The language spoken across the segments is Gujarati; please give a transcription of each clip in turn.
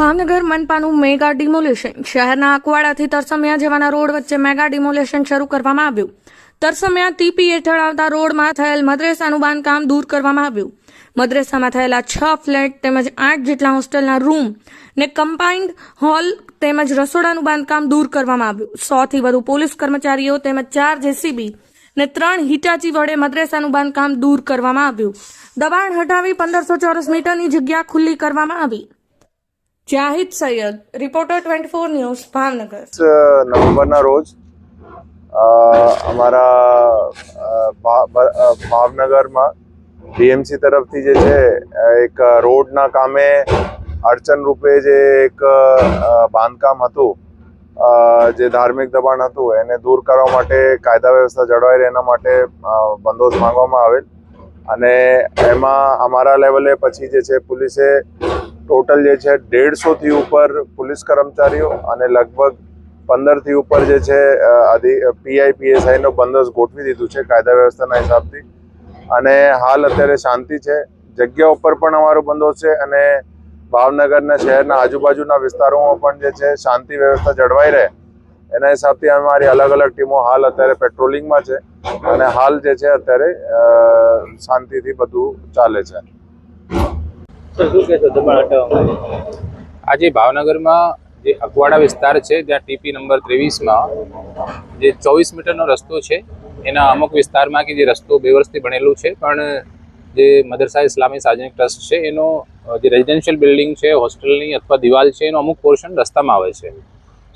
Bhavnagar મનપાનું mega demolition. શહેરના અકવાડાથી તરસમિયા જવાના રોડ વચ્ચે મેગા ડિમોલેશન શરૂ કરવામાં આવ્યું. તરસમિયા ટીપી હેઠળ આવતા રોડમાં થયેલ મદ્રેસાનું બાંધકામ દૂર કરવામાં આવ્યું. મદ્રેસામાં થયેલા 6 ફ્લેટ તેમજ 8 જેટલા હોસ્ટેલના રૂમ ને કમ્બાઇન્ડ હોલ તેમજ રસોડાનું બાંધકામ દૂર કરવામાં આવ્યું. 100 થી વધુ પોલીસ કર્મચારીઓ તેમજ 4 જેસીબી ને 3 હિટાચી વડે મદ્રેસાનું બાંધકામ દૂર કરવામાં આવ્યું. દબાણ હટાવી 1500 ચોરસ મીટરની જગ્યા ખુલ્લી કરવામાં આવી. Zahid Syed, reporter 24 news, Bhavnagar. નવેમ્બરના રોજ અમારા ભાવનગરમાં બીએમસી તરફથી જે છે એક રોડના કામે અડચણ રૂપે જે એક બાંધકામ હતું, જે ધાર્મિક દબાણ હતું, એને દૂર કરવા માટે કાયદા વ્યવસ્થા જળવાઈ રહે એના માટે બંદોબસ્ત માંગવામાં આવેલ. અને એમાં અમારા લેવલે પછી જે છે પોલીસે ટોટલ જે છે 150 થી ઉપર પોલીસ કર્મચારીઓ અને લગભગ 15 થી ઉપર જે છે પીઆઈ પીએસઆઈનો બંદોબસ્ત ગોઠવી દીધું છે કાયદા વ્યવસ્થાના હિસાબથી. અને હાલ અત્યારે શાંતિ છે. જગ્યા ઉપર પણ અમારો બંદોબસ્ત છે અને ભાવનગરના શહેરના આજુબાજુના વિસ્તારોમાં પણ જે છે શાંતિ વ્યવસ્થા જળવાઈ રહે એના હિસાબથી અમારી અલગ અલગ ટીમો હાલ અત્યારે પેટ્રોલિંગમાં છે અને હાલ જે છે અત્યારે શાંતિથી બધું ચાલે છે. આજે ભાવનગરમાં જે અકવાડા વિસ્તાર છે ત્યાં ટીપી નંબર 23માં જે 24 મીટરનો રસ્તો છે એના અમુક વિસ્તારમાં કે જે રસ્તો 2 વર્ષથી બનેલું છે, પણ જે મદરસા ઇસ્લામી સાર્વજનિક ટ્રસ્ટ છે એનો જે રેઝિડેન્શિયલ બિલ્ડિંગ છે, હોસ્ટેલની અથવા દિવાલ છે, એનો અમુક પોર્શન રસ્તામાં આવે છે.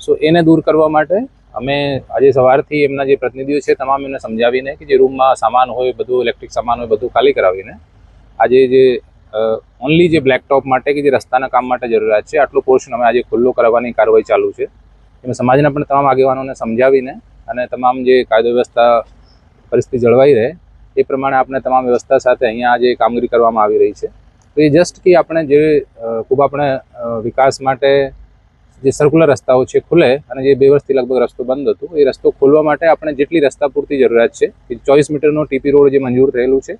સો એને દૂર કરવા માટે અમે આજે સવારથી એમના જે પ્રતિનિધિઓ છે તમામ એમને સમજાવીને કે જે રૂમમાં સામાન હોય, બધું ઇલેક્ટ્રિક સામાન હોય, બધું ખાલી કરાવીને આજે જે ઓનલી જે બ્લેકટોપ માટે કે જે રસ્તાના કામ માટે જરૂરિયાત છે આટલું પોર્શન અમે આજે ખુલ્લો કરવાની કાર્યવાહી ચાલુ છે. એમાં સમાજના પણ તમામ આગેવાનોને સમજાવીને અને તમામ જે કાયદો વ્યવસ્થા પરિસ્થિતિ જળવાઈ રહે એ પ્રમાણે આપણે તમામ વ્યવસ્થા સાથે અહીંયા આજે કામગીરી કરવામાં આવી રહી છે. તો એ જસ્ટ કે આપણે જે ખૂબ આપણે વિકાસ માટે જે સર્ક્યુલર રસ્તાઓ છે ખુલે અને જે 2 વર્ષથી લગભગ રસ્તો બંધ હતો એ રસ્તો ખોલવા માટે આપણે જેટલી રસ્તા પૂરતી જરૂરિયાત છે કે 24 મીટરનો ટીપી રોડ જે મંજૂર થયેલું છે.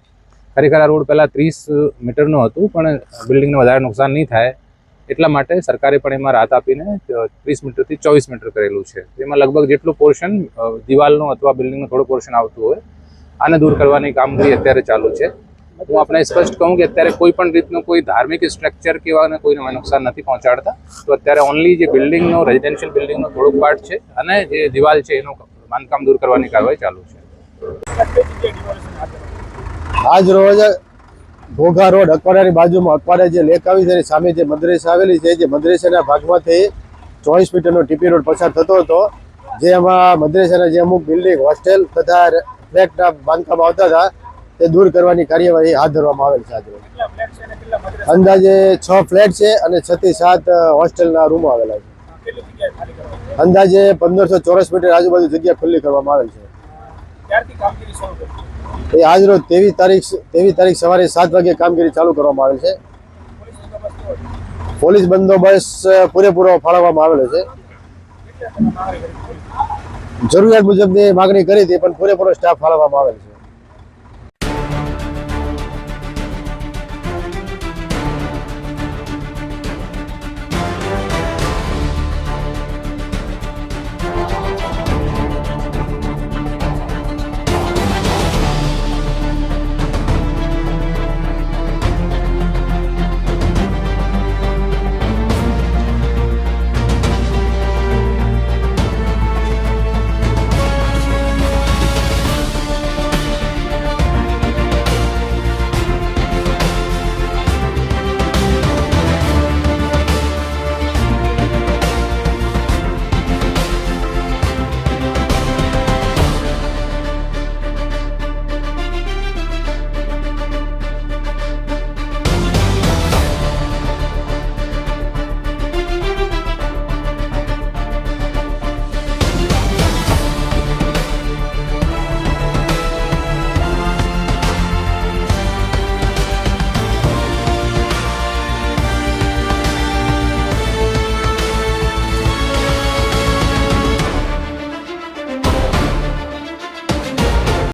ખરેખર આ રોડ પહેલાં 30 મીટરનું હતું, પણ બિલ્ડિંગને વધારે નુકસાન નહીં થાય એટલા માટે સરકારે પણ એમાં રાહત આપીને 30 મીટરથી 24 મીટર કરેલું છે. એમાં લગભગ જેટલું પોર્શન દિવાલનો અથવા બિલ્ડિંગનું થોડું પોર્શન આવતું હોય આને દૂર કરવાની કામગીરી અત્યારે ચાલુ છે. હું આપણે સ્પષ્ટ કહું કે અત્યારે કોઈ પણ રીતનું કોઈ ધાર્મિક સ્ટ્રક્ચર કે એવાને કોઈને નુકસાન નથી પહોંચાડતા. તો અત્યારે ઓનલી જે બિલ્ડિંગનો રેઝિડેન્શિયલ બિલ્ડિંગનો થોડુંક પાર્ટ છે અને જે દિવાલ છે એનું બાંધકામ દૂર કરવાની કાર્યવાહી ચાલુ છે. આજ રોજ ઘોઘા રોડ અકવાડાની બાજુમાં અકવાડા જે લેક આવી છે એની સામે જે મદ્રેસા આવેલી છે, જે મદ્રેસાના ભાગમાંથી 24 મીટરનો ટીપી રોડ પસાર થતો હતો, જેમાં મદ્રેસાના જે અમુક બિલ્ડિંગ, હોસ્ટેલ તથા ફ્લેટના બાંધકામ આવતા હતા તે દૂર કરવાની કાર્યવાહી હાથ ધરવામાં આવેલ છે. આજે અંદાજે 6 ફ્લેટ છે અને 6 થી 7 હોસ્ટેલના રૂમો આવેલા છે. અંદાજે 1500 ચોરસ મીટર આજુબાજુ જગ્યા ખુલ્લી કરવામાં આવેલ છે. એ આજ રોજ 23 તારીખ સવારે 7 વાગે કામગીરી ચાલુ કરવામાં આવેલ છે. પોલીસ બંદોબસ્ત પૂરેપૂરો ફાળવવામાં આવેલો છે. જરૂરિયાત મુજબની માગણી કરી હતી પણ પૂરેપૂરો સ્ટાફ ફાળવવામાં આવેલ છે.